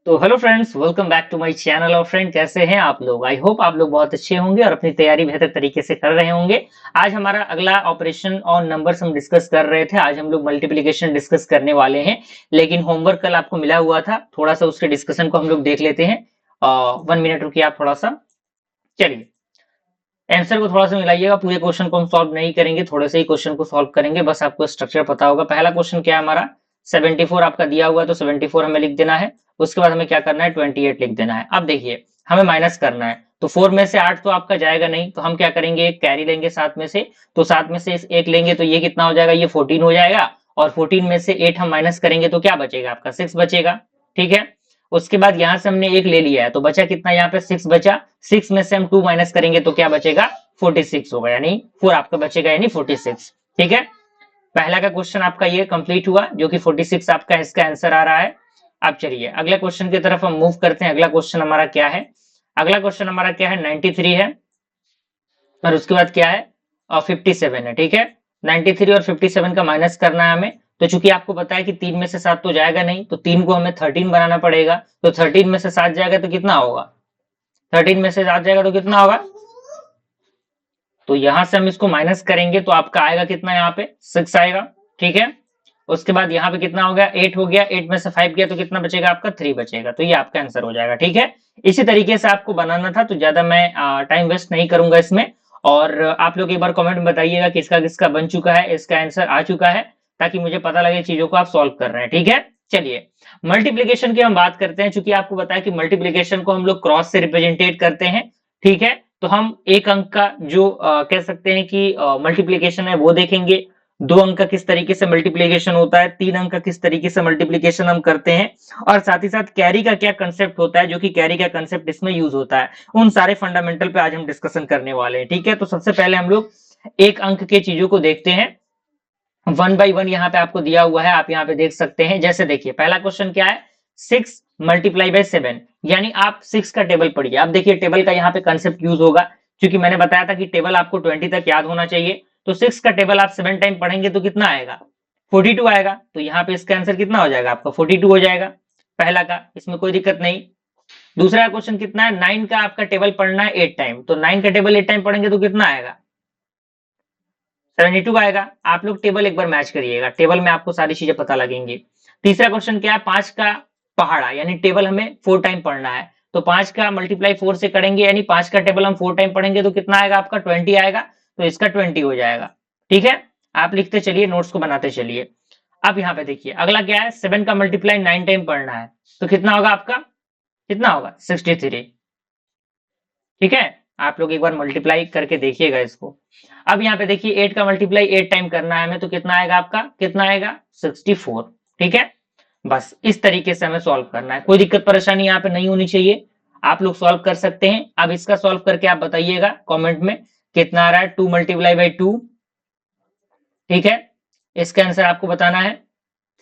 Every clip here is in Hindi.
तो hello friends, welcome back to my channel. और फ्रेंड, कैसे हैं आप लोग? आई होप आप लोग बहुत अच्छे होंगे और अपनी तैयारी बेहतर तरीके से कर रहे होंगे। आज हमारा अगला ऑपरेशन और नंबर्स हम डिस्कस कर रहे थे। आज हम लोग मल्टीप्लिकेशन डिस्कस करने वाले हैं, लेकिन होमवर्क कल आपको मिला हुआ था। थोड़ा सा उसके डिस्कशन को हम लोग देख लेते हैं। 1 मिनट रुकिए आप थोड़ा सा। चलिए, आंसर को थोड़ा सा मिलाइएगा। पूरे क्वेश्चन को हम सॉल्व नहीं करेंगे, थोड़े से ही क्वेश्चन को सॉल्व करेंगे। बस आपको स्ट्रक्चर पता होगा। पहला क्वेश्चन क्या है हमारा? 74 आपका दिया हुआ है, तो 74 हमें लिख देना है। उसके बाद हमें क्या करना है? 28 लिख देना है। अब देखिए, हमें माइनस करना है, तो 4 में से 8 तो आपका जाएगा नहीं, तो हम क्या करेंगे? एक कैरी लेंगे साथ में से। तो साथ में से एक लेंगे तो ये कितना हो जाएगा? ये 14 हो जाएगा। और 14 में से 8 हम माइनस करेंगे तो क्या बचेगा? आपका 6 बचेगा। ठीक है। उसके बाद यहां से हमने एक ले लिया है, तो बचा कितना? यहाँ पे 6 बचा। 6 में से हम 2 माइनस करेंगे तो क्या बचेगा? 46 होगा, यानी 4 आपका बचेगा, यानी 46। ठीक है। पहला का क्वेश्चन आपका ये कंप्लीट हुआ, जो कि 46 आपका इसका आंसर आ रहा है। अब चलिए अगले क्वेश्चन की तरफ हम मूव करते हैं। अगला क्वेश्चन हमारा क्या है? अगला क्वेश्चन हमारा क्या है? 93 है। और उसके बाद क्या है? 57 है। ठीक है। 93 और 57 का माइनस करना है हमें। तो चूंकि आपको पता है कि 3 में से 7 तो जाएगा नहीं, तो 3 को हमें 13 बनाना पड़ेगा। तो 13 में से 7 जाएगा तो कितना होगा? 13 में से 7 जाएगा तो कितना होगा? तो यहां से हम इसको माइनस करेंगे तो आपका आएगा कितना? यहाँ पे 6 आएगा। ठीक है। उसके बाद यहाँ पे कितना हो गया? 8 हो गया। 8 में से 5 गया तो कितना बचेगा? आपका 3 बचेगा। तो ये आपका आंसर हो जाएगा। ठीक है। इसी तरीके से आपको बनाना था, तो ज्यादा मैं टाइम वेस्ट नहीं करूंगा इसमें। और आप लोग एक बार कमेंट में बताइएगा किसका किसका बन चुका है, इसका आंसर आ चुका है, ताकि मुझे पता लगे चीजों को आप सॉल्व कर रहे हैं। ठीक है। चलिए, मल्टीप्लीकेशन की हम बात करते हैं। चूंकि आपको पता है कि मल्टीप्लीकेशन को हम लोग क्रॉस से रिप्रेजेंटेट करते हैं। ठीक है। तो हम एक अंक का जो कह सकते हैं कि मल्टीप्लीकेशन है वो देखेंगे। 2 अंक का किस तरीके से मल्टीप्लीकेशन होता है, 3 अंक का किस तरीके से मल्टीप्लीकेशन हम करते हैं, और साथ ही साथ कैरी का क्या कंसेप्ट होता है, जो कि कैरी का कंसेप्ट इसमें यूज होता है। उन सारे फंडामेंटल पे आज हम डिस्कशन करने वाले हैं। ठीक है। तो सबसे पहले हम लोग एक अंक के चीजों को देखते हैं। 1 बाई 1 यहाँ पे आपको दिया हुआ है, आप यहाँ पे देख सकते हैं। जैसे देखिए, पहला क्वेश्चन क्या है? 6 मल्टीप्लाई बाई 7, यानी आप 6 का टेबल पढ़िए। अब देखिए, टेबल का यहाँ पे कंसेप्ट यूज होगा, क्योंकि मैंने बताया था कि टेबल आपको 20 तक याद होना चाहिए। तो 6 का टेबल आप 7 टाइम पढ़ेंगे तो कितना आएगा? 42 आएगा। तो यहाँ पे इसका आंसर कितना हो जाएगा? आपका 42 हो जाएगा। पहला का, इसमें कोई दिक्कत नहीं। दूसरा क्वेश्चन कितना है? 9 का आपका टेबल पढ़ना है 8 टाइम, तो 9 का टेबल 8 टाइम पढ़ेंगे तो कितना आएगा? 72 आएगा। आप लोग टेबल एक बार मैच करिएगा, टेबल में आपको सारी चीजें पता लगेंगी। तीसरा क्वेश्चन क्या है? 5 का पहाड़ा, यानी टेबल हमें 4 टाइम पढ़ना है। तो 5 का मल्टीप्लाई 4 से करेंगे, यानी 5 का टेबल हम 4 टाइम पढ़ेंगे तो कितना आएगा? आपका 20 आएगा। तो इसका 20 हो जाएगा। ठीक है। आप लिखते चलिए, नोट्स को बनाते चलिए। अब यहाँ पे देखिए, अगला क्या है? 7 का मल्टीप्लाई 9 टाइम पढ़ना है, तो कितना होगा आपका? कितना होगा? 63। ठीक है। आप लोग एक बार मल्टीप्लाई करके देखिएगा इसको। अब यहाँ पे देखिए, 8 का मल्टीप्लाई 8 टाइम करना है हमें, तो कितना आएगा आपका? कितना आएगा? 64। ठीक है। बस इस तरीके से हमें सॉल्व करना है। कोई दिक्कत परेशानी यहाँ पे नहीं होनी चाहिए। आप लोग सॉल्व कर सकते हैं। अब इसका सॉल्व करके आप बताइएगा कमेंट में कितना आ रहा है। 2 मल्टीप्लाई बाई 2। ठीक है। इसका आंसर आपको बताना है।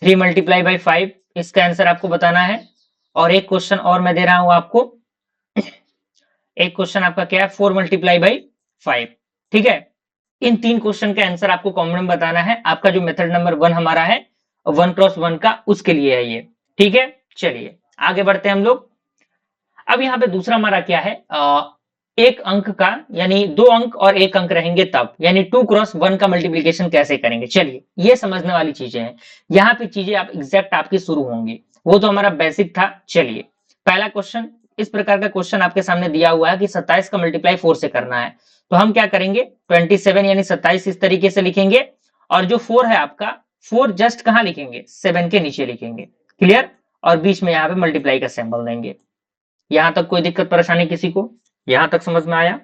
3 मल्टीप्लाई बाई 5, इसका आंसर आपको बताना है। और एक क्वेश्चन और मैं दे रहा हूं आपको। एक क्वेश्चन आपका क्या है? 4 मल्टीप्लाई बाई 5। ठीक है। इन 3 क्वेश्चन का आंसर आपको कॉमन में बताना है। आपका जो मेथड नंबर 1 हमारा है, 1 क्रॉस 1 का, उसके लिए है ये। ठीक है। चलिए आगे बढ़ते हैं हम लोग। अब यहाँ पे दूसरा हमारा क्या है? एक अंक का, यानी 2 अंक और 1 अंक रहेंगे तब, यानी 2 क्रॉस 1 का मल्टीप्लीकेशन कैसे करेंगे? चलिए, ये समझने वाली चीजें हैं। यहाँ पे चीजें आप एग्जैक्ट आपकी शुरू होंगी। वो तो हमारा बेसिक था। चलिए, पहला क्वेश्चन इस प्रकार का क्वेश्चन आपके सामने दिया हुआ है कि 27 का मल्टीप्लाई 4 से करना है। तो हम क्या करेंगे? 27 यानी 27 इस तरीके से लिखेंगे। और जो 4 है आपका, 4 जस्ट कहां लिखेंगे? 7 के नीचे लिखेंगे। क्लियर। और बीच में यहाँ पे मल्टीप्लाई का सिंबल देंगे। यहां तक कोई दिक्कत परेशानी किसी को? यहां तक समझ में आया?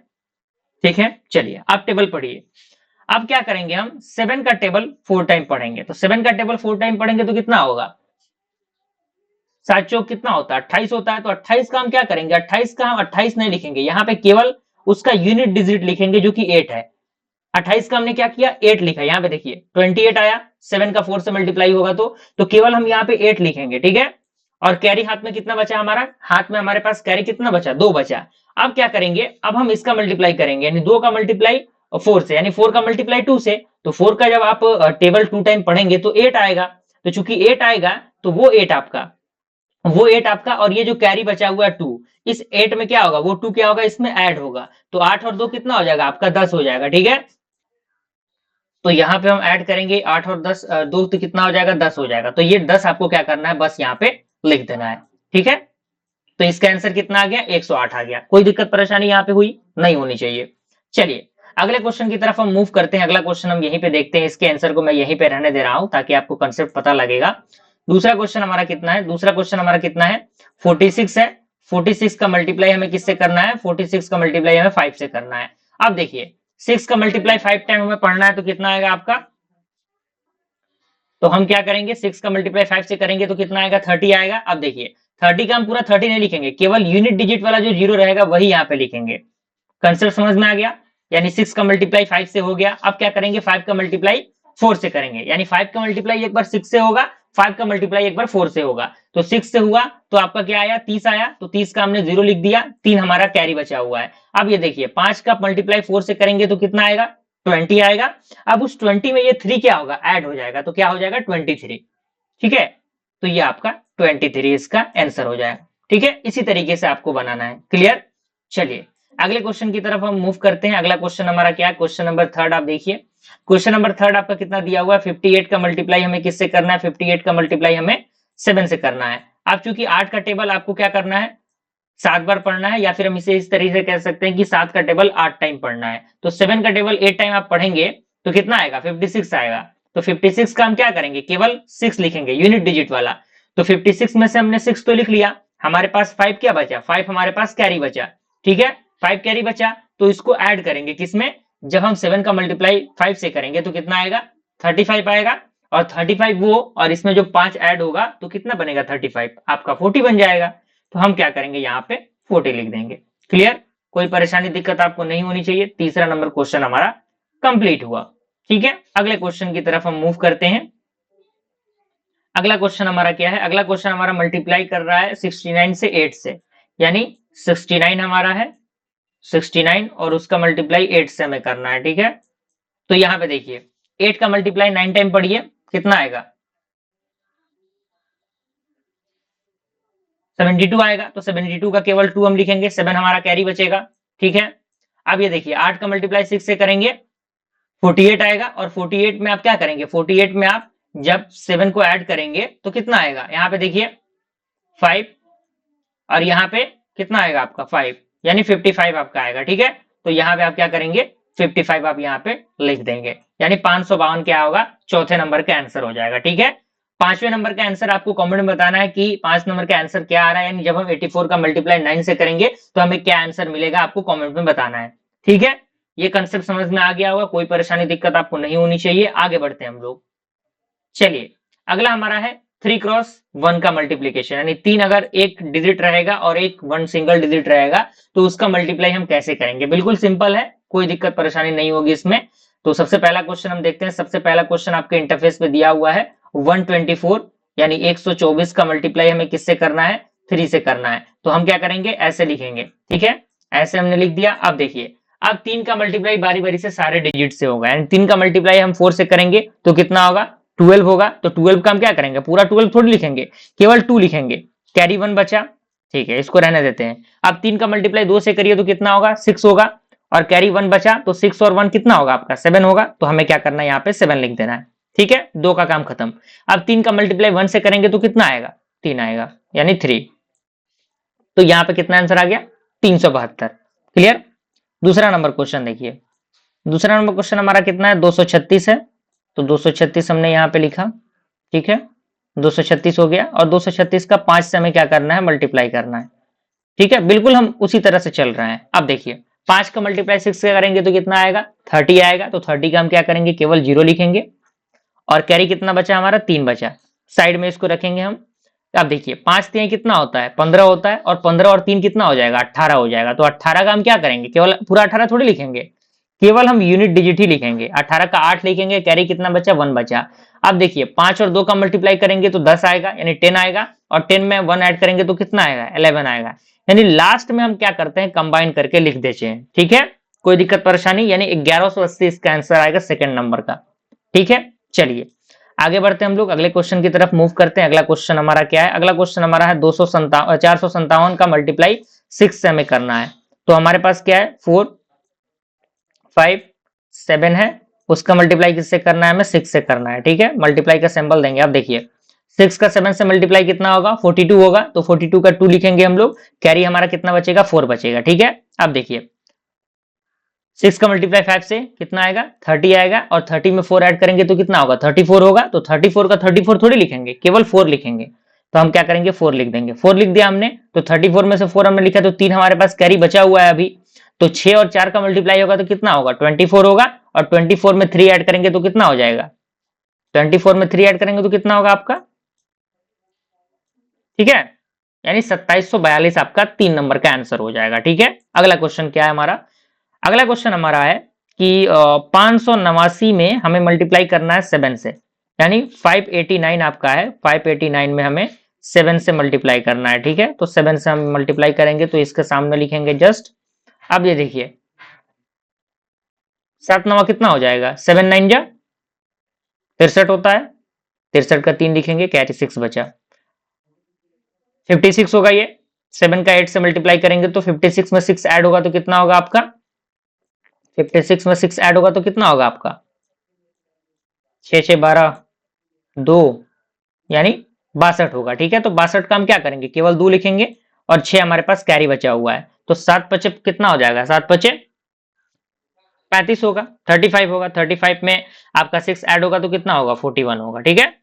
ठीक है। चलिए, आप टेबल पढ़िए। अब क्या करेंगे? हम 7 का टेबल 4 टाइम पढ़ेंगे। तो 7 का टेबल 4 टाइम पढ़ेंगे तो कितना होगा? 7 चौक कितना होता है? 28 होता है। तो 28 का हम क्या करेंगे? 28 का हम 28 नहीं लिखेंगे, यहाँ पे केवल उसका यूनिट डिजिट लिखेंगे, जो कि 8 है। 28 का हमने क्या किया? 8 लिखा। यहाँ पे देखिए 28 आया, 7 का 4 से मल्टीप्लाई होगा तो केवल हम यहाँ पे 8 लिखेंगे। ठीक है। और कैरी हाथ में कितना बचा? हमारा हाथ में हमारे पास कैरी कितना बचा? 2 बचा। अब क्या करेंगे? अब हम इसका मल्टीप्लाई करेंगे, यानी 2 का मल्टीप्लाई 4 से, यानी 4 का मल्टीप्लाई 2 से। तो 4 का जब आप टेबल 2 टाइम पढ़ेंगे तो 8 आएगा। तो चूंकि 8 आएगा, तो वो 8 आपका वो 8 आपका, और ये जो कैरी बचा हुआ है 2, इस 8 में क्या होगा, वो 2 क्या होगा, इसमें ऐड होगा, तो 8 और 2 कितना हो जाएगा आपका, 10 हो जाएगा। ठीक है, तो यहाँ पे हम ऐड करेंगे 8 और 10, 2 तो कितना हो जाएगा, 10 हो जाएगा। तो ये 10 आपको क्या करना है, बस यहाँ पे लिख देना है। ठीक है, तो इसका आंसर कितना आ गया, 108 आ गया। कोई दिक्कत परेशानी यहाँ पे हुई नहीं होनी चाहिए। चलिए अगले क्वेश्चन की तरफ हम मूव करते हैं। अगला क्वेश्चन हम यहीं पे देखते हैं, इसके आंसर को मैं यहीं पे रहने दे रहा हूं ताकि आपको कंसेप्ट पता लगेगा। दूसरा क्वेश्चन हमारा कितना है, दूसरा क्वेश्चन हमारा कितना है, 46 है। 46 का मल्टीप्लाई हमें किससे करना है, 46 का मल्टीप्लाई हमें 5 से करना है। अब देखिए 6 का मल्टीप्लाई 5 टाइम हमें पढ़ना है, तो कितना आएगा आपका, तो हम क्या करेंगे, 6 का मल्टीप्लाई 5 से करेंगे तो कितना आएगा, 30 आएगा। अब देखिए 30 का हम पूरा 30 नहीं लिखेंगे, केवल यूनिट डिजिट वाला जो जीरो रहेगा वही यहाँ पे लिखेंगे। कंसेप्ट समझ में आ गया, यानी 6 का मल्टीप्लाई 5 से हो गया। अब क्या करेंगे, 5 का मल्टीप्लाई 4 से करेंगे, यानी 5 का मल्टीप्लाई एक बार 6 से होगा, 5 का मल्टीप्लाई एक बार 4 से होगा। तो 6 से हुआ तो आपका क्या आया, 30 आया, तो 30 का हमने 0 लिख दिया, 3 हमारा कैरी बचा हुआ है। अब ये देखिए 5 का मल्टीप्लाई 4 से करेंगे तो कितना आएगा, 20 आएगा। अब उस 20 में ये 3 क्या होगा, ऐड हो जाएगा, तो क्या हो जाएगा, 23। ठीक है, तो ये आपका 23 इसका आंसर हो जाएगा। ठीक है, इसी तरीके से आपको बनाना है। क्लियर, चलिए अगले क्वेश्चन की तरफ हम मूव करते हैं। अगला क्वेश्चन हमारा क्या है, क्वेश्चन नंबर 3 आप देखिए। क्वेश्चन नंबर 3 आपका कितना दिया हुआ है, 58 का मल्टीप्लाई हमें किससे करना है, 58 का मल्टीप्लाई हमें 7 से करना है। अब चूंकि 8 का टेबल आपको क्या करना है, 7 बार पढ़ना है, या फिर हम इसे इस तरीके से कह सकते हैं कि 7 का टेबल 8 टाइम पढ़ना है। तो 7 का टेबल 8 टाइम आप पढ़ेंगे तो कितना आएगा, 56 आएगा। तो 56 का हम क्या करेंगे, केवल 6 लिखेंगे, यूनिट डिजिट वाला। तो 56 में से हमने 6 तो लिख लिया, हमारे पास 5 क्या बचा, 5 हमारे पास कैरी बचा। ठीक है, 5 कैरी बचा, तो इसको ऐड करेंगे किसमें, जब हम 7 का मल्टीप्लाई 5 से करेंगे तो कितना आएगा, 35 आएगा। और 35 वो, और इसमें जो 5 ऐड होगा तो कितना बनेगा, 35 आपका 40 बन जाएगा। तो हम क्या करेंगे, यहाँ पे 40 लिख देंगे। क्लियर, कोई परेशानी दिक्कत आपको नहीं होनी चाहिए। तीसरा नंबर क्वेश्चन हमारा कंप्लीट हुआ। ठीक है, अगले क्वेश्चन की तरफ हम मूव करते हैं। अगला क्वेश्चन हमारा क्या है, अगला क्वेश्चन हमारा मल्टीप्लाई कर रहा है 69 से 8 से, यानी 69 हमारा है, 69 और उसका मल्टीप्लाई 8 से हमें करना है। ठीक है, तो यहाँ पे देखिए 8 का मल्टीप्लाई 9 टाइम पढ़िए, कितना आएगा, 72 आएगा। तो 72 का केवल 2 हम लिखेंगे, 7 हमारा कैरी बचेगा। ठीक है, अब ये देखिए 8 का मल्टीप्लाई 6 से करेंगे 48 आएगा, और 48 में आप क्या करेंगे, 48 में आप जब 7 को ऐड करेंगे तो कितना आएगा, यहाँ पे देखिए 5, और यहाँ पे कितना आएगा आपका 5, यानी 55 आपका आएगा। ठीक है, तो यहाँ पे आप क्या करेंगे, 55 आप यहाँ पे लिख देंगे, यानी 552 क्या होगा, चौथे नंबर का आंसर हो जाएगा। ठीक है, पांचवें नंबर का आंसर आपको कमेंट में बताना है कि 5 नंबर का आंसर क्या आ रहा है, यानी जब हम 84 का मल्टीप्लाई 9 से करेंगे तो हमें क्या आंसर मिलेगा, आपको कमेंट में बताना है। ठीक है, ये कंसेप्ट समझ में आ गया होगा, कोई परेशानी दिक्कत आपको नहीं होनी चाहिए। आगे बढ़ते हैं हम लोग। चलिए अगला हमारा है 3x1 का मल्टीप्लीकेशन, यानी 3 अगर एक डिजिट रहेगा और एक 1 सिंगल डिजिट रहेगा तो उसका मल्टीप्लाई हम कैसे करेंगे। बिल्कुल सिंपल है, कोई दिक्कत परेशानी नहीं होगी इसमें। तो सबसे पहला क्वेश्चन हम देखते हैं। सबसे पहला क्वेश्चन आपके इंटरफेस पे दिया हुआ है 124, यानी 124 का मल्टीप्लाई हमें किससे करना है, 3 से करना है। तो हम क्या करेंगे, ऐसे लिखेंगे। ठीक है, ऐसे हमने लिख दिया। अब देखिए अब 3 का मल्टीप्लाई बारी बारी से सारे डिजिट से होगा, यानी 3 का मल्टीप्लाई हम 4 से करेंगे तो कितना होगा, 12 होगा। तो 12 का हम क्या करेंगे, पूरा 12 थोड़ी लिखेंगे, केवल 2 लिखेंगे, कैरी 1 बचा। ठीक है, इसको रहने देते हैं। अब 3 का मल्टीप्लाई 2 से करिए तो कितना होगा, 6 होगा, और कैरी 1 बचा, तो 6 और 1 कितना होगा आपका, 7 होगा। तो हमें क्या करना है, यहाँ पे 7 लिख देना है। ठीक है, 2 का काम खत्म। अब 3 का मल्टीप्लाई 1 से करेंगे तो कितना आएगा, 3 आएगा, यानी 3। तो यहाँ पे कितना आंसर आ गया, 372। क्लियर। दूसरा नंबर क्वेश्चन देखिए, दूसरा नंबर क्वेश्चन हमारा कितना है, 236 है। तो 236 हमने यहाँ पे लिखा। ठीक है, 236 हो गया, और 236 का 5 से हमें क्या करना है, मल्टीप्लाई करना है। ठीक है, बिल्कुल हम उसी तरह से चल रहे हैं। अब देखिए 5 का मल्टीप्लाई 6 से करेंगे तो कितना आएगा, 30 आएगा। तो 30 का हम क्या करेंगे, केवल 0 लिखेंगे, और कैरी कितना बचा हमारा, 3 बचा, साइड में इसको रखेंगे हम। अब देखिए 5 3 कितना होता है, 15 होता है, और 15 और 3 कितना हो जाएगा, 18 हो जाएगा। तो 18 का हम क्या करेंगे, केवल पूरा 18 थोड़ी लिखेंगे, केवल हम यूनिट डिजिट ही लिखेंगे। 18 का 8 लिखेंगे, कैरी कितना बचा, 1 बचा। अब देखिए 5 और 2 का मल्टीप्लाई करेंगे तो 10 आएगा, यानी 10 आएगा, और 10 में 1 ऐड करेंगे तो कितना आएगा, 11 आएगा। यानी लास्ट में हम क्या करते हैं, कंबाइन करके लिख देते हैं। ठीक है, कोई दिक्कत परेशानी, यानी 1180 इसका आंसर आएगा सेकंड नंबर का। ठीक है, चलिए आगे बढ़ते हैं हम लोग अगले क्वेश्चन की तरफ मूव करते हैं। अगला क्वेश्चन हमारा क्या है? अगला क्वेश्चन हमारा है 457 का मल्टीप्लाई 6 से हमें करना है। तो हमारे पास क्या है? 4 5 7 है, उसका मल्टीप्लाई किससे करना है? हमें 6 से करना है। ठीक है, मल्टीप्लाई का सिंबल देंगे। अब देखिए 6 का 7 से मल्टीप्लाई कितना होगा? 42 होगा, तो 42 का 2 लिखेंगे हम लोग, कैरी हमारा कितना बचेगा? 4 बचेगा। ठीक है, अब देखिए 6 का मल्टीप्लाई 5 से कितना आएगा? 30 आएगा, और 30 में 4 ऐड करेंगे तो कितना होगा? 34 होगा। तो 34 का 34 थोड़ी लिखेंगे, केवल 4 लिखेंगे। तो हम क्या करेंगे? 4 लिख देंगे। 4 लिख दिया हमने, तो 34 में से 4 हमने लिखा, तो 3 हमारे पास कैरी बचा हुआ है अभी। तो 6 और 4 का मल्टीप्लाई होगा तो कितना होगा? 24 होगा, और 24 में 3 ऐड करेंगे तो कितना हो जाएगा? 24 में 3 ऐड करेंगे तो कितना होगा आपका? ठीक है, यानी 2742 आपका 3 नंबर का आंसर हो जाएगा। ठीक है, अगला क्वेश्चन क्या है हमारा? अगला क्वेश्चन हमारा है कि 589 में हमें मल्टीप्लाई करना है 7 से, यानी 589 आपका है। 589 में हमें 7 से मल्टीप्लाई करना है। ठीक है, तो 7 से हम मल्टीप्लाई करेंगे तो इसके सामने लिखेंगे जस्ट। अब ये देखिए 7 नवा कितना हो जाएगा? 7 9 जा 63 होता है, 63 का 3 लिखेंगे, कैरी 6 बचा। 56 होगा ये, 7 का 8 से मल्टीप्लाई करेंगे तो 56 में 6 ऐड होगा तो कितना होगा आपका? 56 में 6 ऐड होगा तो कितना होगा आपका? 6 6 12 2, यानी 62 होगा। ठीक है, तो 62 का हम क्या करेंगे? केवल 2 लिखेंगे, और 6 हमारे पास कैरी बचा हुआ है, तो 7 पचे कितना हो जाएगा? 7 पचे 35 होगा, 35 होगा। 35 में आपका 6 ऐड होगा तो कितना होगा? 41 होगा। ठीक है,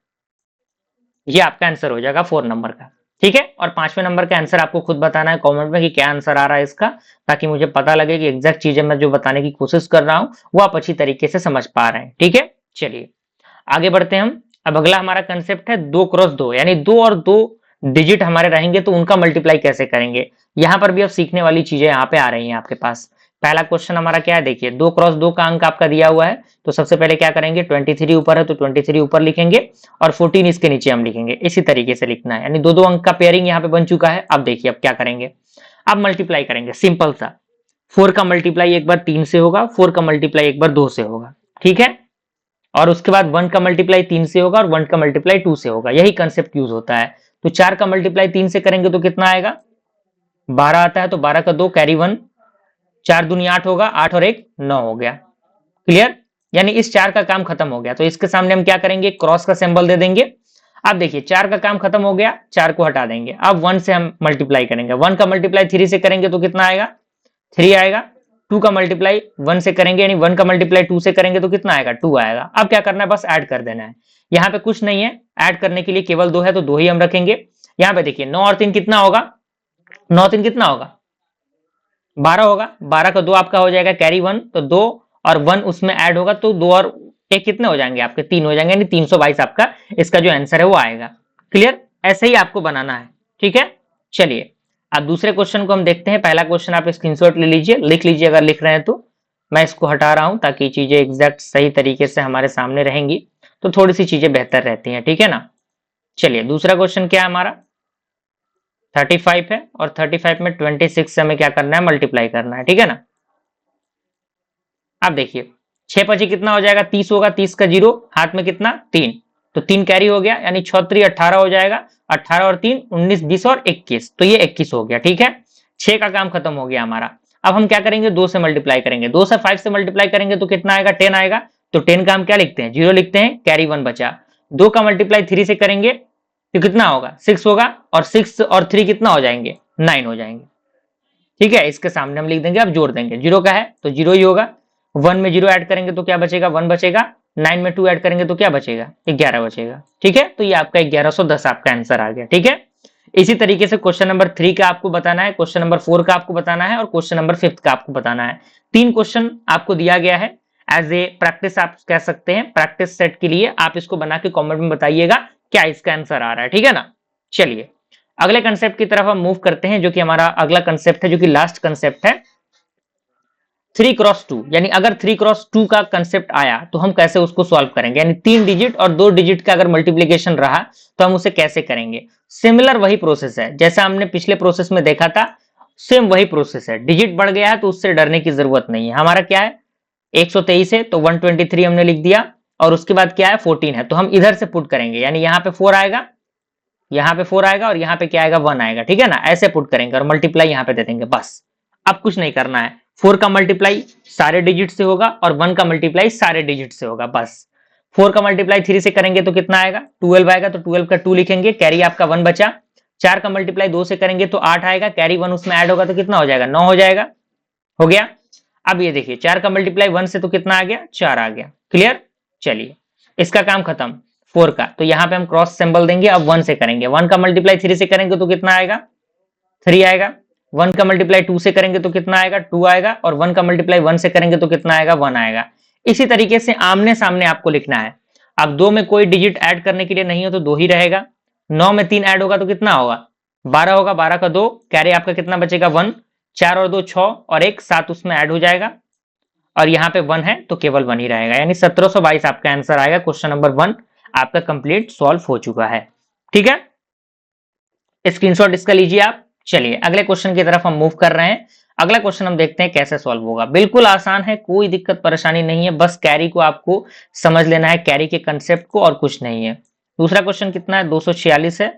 ये आपका आंसर हो जाएगा 4 नंबर का। ठीक है, और 5वें नंबर का आंसर आपको खुद बताना है कमेंट में कि क्या आंसर आ रहा है इसका, ताकि मुझे पता लगे कि एग्जैक्ट चीजें मैं जो बताने की कोशिश कर रहा हूं वो आप अच्छी तरीके से समझ पा रहे हैं। ठीक है, चलिए आगे बढ़ते हैं हम। अब अगला हमारा कंसेप्ट है 2 क्रॉस 2, यानी 2 और 2 डिजिट हमारे रहेंगे तो उनका मल्टीप्लाई कैसे करेंगे। यहां पर भी अब सीखने वाली चीजें यहाँ पे आ रही हैं आपके पास। पहला क्वेश्चन हमारा क्या है? देखिए 2 क्रॉस 2 का अंक आपका दिया हुआ है, तो सबसे पहले क्या करेंगे? 23 ऊपर है तो 23 ऊपर लिखेंगे, और 14 इसके नीचे हम लिखेंगे। इसी तरीके से लिखना है, यानी दो दो अंक का पेयरिंग यहाँ पे बन चुका है। अब देखिए अब क्या करेंगे? अब मल्टीप्लाई करेंगे, सिंपल सा। 4 का मल्टीप्लाई एक बार 3 से होगा, 4 का मल्टीप्लाई एक बार 2 से होगा। ठीक है, और उसके बाद 1 का मल्टीप्लाई 3 से होगा, और 1 का मल्टीप्लाई 2 से होगा। यही कंसेप्ट यूज होता है। तो 4 का मल्टीप्लाई 3 से करेंगे तो कितना आएगा? 12 आता है, तो 12 का 2 कैरी 1, 4 दूनी 8 होगा, 8 और 1 9 हो गया। क्लियर, यानी इस 4 का काम खत्म हो गया। तो इसके सामने हम क्या करेंगे? क्रॉस का सिंबल दे देंगे। अब देखिए 4 का काम खत्म हो गया, 4 को हटा देंगे। अब 1 से हम मल्टीप्लाई करेंगे। 1 का मल्टीप्लाई 3 से करेंगे तो कितना आएगा? 3 आएगा। 2 का मल्टीप्लाई 1 से करेंगे, यानी 1 का मल्टीप्लाई 2 से करेंगे तो कितना आएगा? 2 आएगा। अब क्या करना है? बस ऐड कर देना है। यहाँ पे कुछ नहीं है, ऐड करने के लिए केवल 2 है, तो 2 ही हम रखेंगे। यहाँ पे देखिए 9 और 3 कितना होगा? 9 3 कितना होगा? 12 होगा। 12 का 2 आपका हो जाएगा कैरी 1, तो 2 और 1 उसमें ऐड होगा, तो 2 और 1 कितने हो जाएंगे आपके? 3 हो जाएंगे, यानी 322 आपका इसका जो आंसर है वो आएगा। क्लियर, ऐसे ही आपको बनाना है। ठीक है, चलिए अब दूसरे क्वेश्चन को हम देखते हैं। पहला क्वेश्चन आप स्क्रीनशॉट ले लीजिए, लिख लीजिए अगर लिख रहे हैं तो। मैं इसको हटा रहा हूं ताकि चीजें एग्जैक्ट सही तरीके से हमारे सामने रहेंगी, तो थोड़ी सी चीजें बेहतर रहती हैं। ठीक है ना, चलिए दूसरा क्वेश्चन क्या है हमारा? 35 है, और 35 में 26 से हमें क्या करना है? मल्टीप्लाई करना है। ठीक है ना, अब देखिए 6 पची कितना हो जाएगा? 30 होगा। 30 का 0 हाथ में कितना? 3, तो 3 कैरी हो गया, यानी 6 3 18 हो जाएगा। 18 और 3 19, 20 और 21, तो ये 21 हो गया। ठीक है, 6 का काम खत्म हो गया हमारा। अब हम क्या करेंगे? 2 से मल्टीप्लाई करेंगे। 2 से 5 से मल्टीप्लाई करेंगे तो कितना आएगा? 10 आएगा। तो 10 का हम क्या लिखते हैं? 0 लिखते हैं, कैरी 1 बचा। 2 का मल्टीप्लाई 3 से करेंगे तो कितना होगा? 6 होगा, और 6 और 3 कितना हो जाएंगे? 9 हो जाएंगे। ठीक है, इसके सामने हम लिख देंगे, अब जोड़ देंगे। 0 का है तो 0 ही होगा। 1 में 0 ऐड करेंगे तो क्या बचेगा? 1 बचेगा। 9 में 2 ऐड करेंगे तो क्या बचेगा? 11 बचेगा। ठीक है, तो ये आपका 1110 आपका आंसर आ गया। ठीक है, इसी तरीके से क्वेश्चन नंबर 3 का आपको बताना है, क्वेश्चन नंबर 4 का आपको बताना है, और क्वेश्चन नंबर 5 का आपको बताना है। 3 क्वेश्चन आपको दिया गया है एज ए प्रैक्टिस, आप कह सकते हैं प्रैक्टिस सेट के लिए। आप इसको बना के कॉमेंट में बताइएगा क्या इसका आंसर आ रहा है। ठीक है ना, चलिए अगले कंसेप्ट की तरफ हम मूव करते हैं, जो कि हमारा अगला कंसेप्ट है, जो कि लास्ट कंसेप्ट है 3 क्रॉस 2। यानी अगर 3 क्रॉस 2 का कंसेप्ट आया तो हम कैसे उसको सॉल्व करेंगे, यानी 3 डिजिट और 2 डिजिट का अगर मल्टीप्लीकेशन रहा तो हम उसे कैसे करेंगे। सिमिलर वही प्रोसेस है जैसा हमने पिछले प्रोसेस में देखा था, सेम वही प्रोसेस है। डिजिट बढ़ गया है तो उससे डरने की जरूरत नहीं है। हमारा क्या है? 123 है तो 123 हमने लिख दिया, और उसके बाद क्या है 14 है, तो हम इधर से पुट करेंगे, यानी यहाँ पे 4 आएगा, यहाँ पे 4 आएगा और यहाँ पे क्या आएगा 1 आएगा, ठीक है ना, ऐसे पुट करेंगे और मल्टीप्लाई यहाँ पे दे देंगे बस। अब कुछ नहीं करना है, 4 का मल्टीप्लाई सारे डिजिट से होगा और 1 का मल्टीप्लाई सारे डिजिट से होगा बस। 4 का मल्टीप्लाई 3 से करेंगे तो कितना आएगा 12 आएगा, तो 12 का 2 लिखेंगे, कैरी आपका 1 बचा। 4 का मल्टीप्लाई 2 से करेंगे तो 8 आएगा, कैरी 1 उसमें ऐड होगा तो कितना हो जाएगा 9 हो जाएगा, हो गया। अब ये देखिए 4 का मल्टीप्लाई 1 से तो कितना आ गया 4 आ गया, क्लियर। चलिए इसका काम खत्म 4 का, तो यहाँ पे हम क्रॉस सिंबल देंगे। अब 1 से करेंगे, 1 का मल्टीप्लाई 3 से करेंगे तो कितना आएगा 3 आएगा। 1 का मल्टीप्लाई 2 से करेंगे तो कितना आएगा 2 आएगा, और 1 का मल्टीप्लाई 1 से करेंगे तो कितना आएगा 1 आएगा। इसी तरीके से आमने सामने आपको लिखना है। अब 2 में कोई डिजिट ऐड करने के लिए नहीं हो तो 2 ही रहेगा। 9 में 3 ऐड होगा तो कितना होगा 12 होगा, 12 का 2, कैरी आपका कितना बचेगा 1, 4 और 2 6 और 1 7 उसमें ऐड हो जाएगा, और यहाँ पे 1 है तो केवल 1 ही रहेगा, यानी 1722 आपका आंसर आएगा। क्वेश्चन नंबर 1 आपका कंप्लीट सॉल्व हो चुका है, ठीक है, स्क्रीनशॉट इसका लीजिए आप। चलिए अगले क्वेश्चन की तरफ हम मूव कर रहे हैं। अगला क्वेश्चन हम देखते हैं कैसे सॉल्व होगा। बिल्कुल आसान है, कोई दिक्कत परेशानी नहीं है, बस कैरी को आपको समझ लेना है, कैरी के कंसेप्ट को, और कुछ नहीं है। दूसरा क्वेश्चन कितना है 246 है।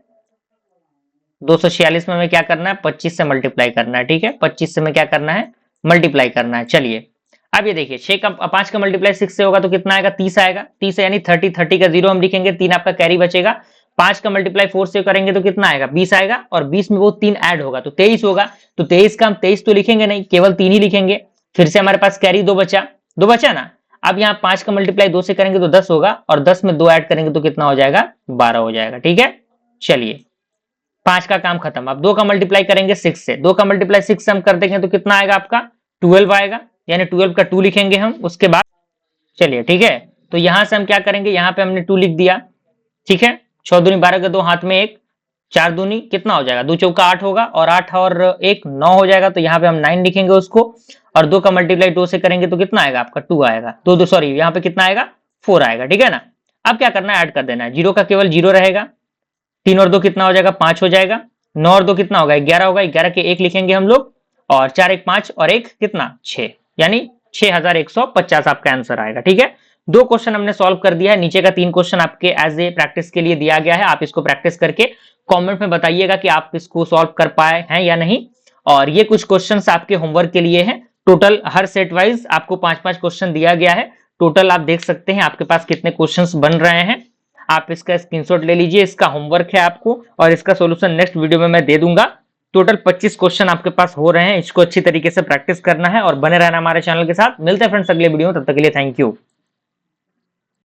246 में हमें क्या करना है 25 से मल्टीप्लाई करना है, ठीक है, 25 से हमें क्या करना है मल्टीप्लाई करना है। चलिए अब ये देखिए 5 का मल्टीप्लाई 6 से होगा तो कितना आएगा 30 आएगा, 30 यानी 30, 30 का 0 हम लिखेंगे, 3 आपका कैरी बचेगा। 5 का मल्टीप्लाई 4 से करेंगे तो कितना आएगा 20 आएगा, और 20 में वो 3 ऐड होगा तो 23 होगा, तो 23 का हम 23 तो लिखेंगे नहीं, केवल 3 ही लिखेंगे। फिर से हमारे पास कैरी 2 बचा ना। अब यहाँ 5 का मल्टीप्लाई 2 से करेंगे तो 10 होगा, और 10 में 2 ऐड करेंगे तो कितना हो जाएगा 12 हो जाएगा, ठीक है। चलिए 5 का काम खत्म। अब 2 का मल्टीप्लाई करेंगे 6 से, 2 का मल्टीप्लाई 6 से हम कर देंगे तो कितना आएगा आपका 12 आएगा, यानी 12 का 2 लिखेंगे हम उसके बाद। चलिए ठीक है, तो यहां से हम क्या करेंगे, यहाँ पे हमने 2 लिख दिया, ठीक है। 6 दूनी 12 का 2 हाथ में 1, 4 दूनी कितना हो जाएगा 2 चौका 8 होगा, और 8 और 1 9 हो जाएगा, तो यहाँ पे हम 9 लिखेंगे उसको। और 2 का मल्टीप्लाई 2 से करेंगे तो कितना आएगा आपका 2 आएगा, दो सॉरी यहाँ पे कितना आएगा 4 आएगा, ठीक है ना। अब क्या करना है ऐड कर देना है, 0 का केवल 0 रहेगा, 3 और 2 कितना हो जाएगा 5 हो जाएगा, 9 और 2 कितना होगा 11 होगा, 11 के 1 लिखेंगे हम लोग, और 4 1 5 और 1 कितना 6, यानी 6150 आपका आंसर आएगा, ठीक है। 2 क्वेश्चन हमने सॉल्व कर दिया है, नीचे का 3 क्वेश्चन आपके एज ए प्रैक्टिस के लिए दिया गया है, आप इसको प्रैक्टिस करके कमेंट में बताइएगा कि आप इसको सॉल्व कर पाए हैं या नहीं। और ये कुछ क्वेश्चंस आपके होमवर्क के लिए हैं, टोटल हर सेट वाइज आपको 5-5 क्वेश्चन दिया गया है, टोटल आप देख सकते हैं आपके पास कितने क्वेश्चंस बन रहे हैं। आप इसका स्क्रीनशॉट ले लीजिए, इसका होमवर्क है आपको, और इसका सॉल्यूशन नेक्स्ट वीडियो में मैं दे दूंगा। टोटल 25 क्वेश्चन आपके पास हो रहे हैं, इसको अच्छी तरीके से प्रैक्टिस करना है और बने रहना हमारे चैनल के साथ। मिलते हैं फ्रेंड्स अगले वीडियो में, तब तक के लिए थैंक यू।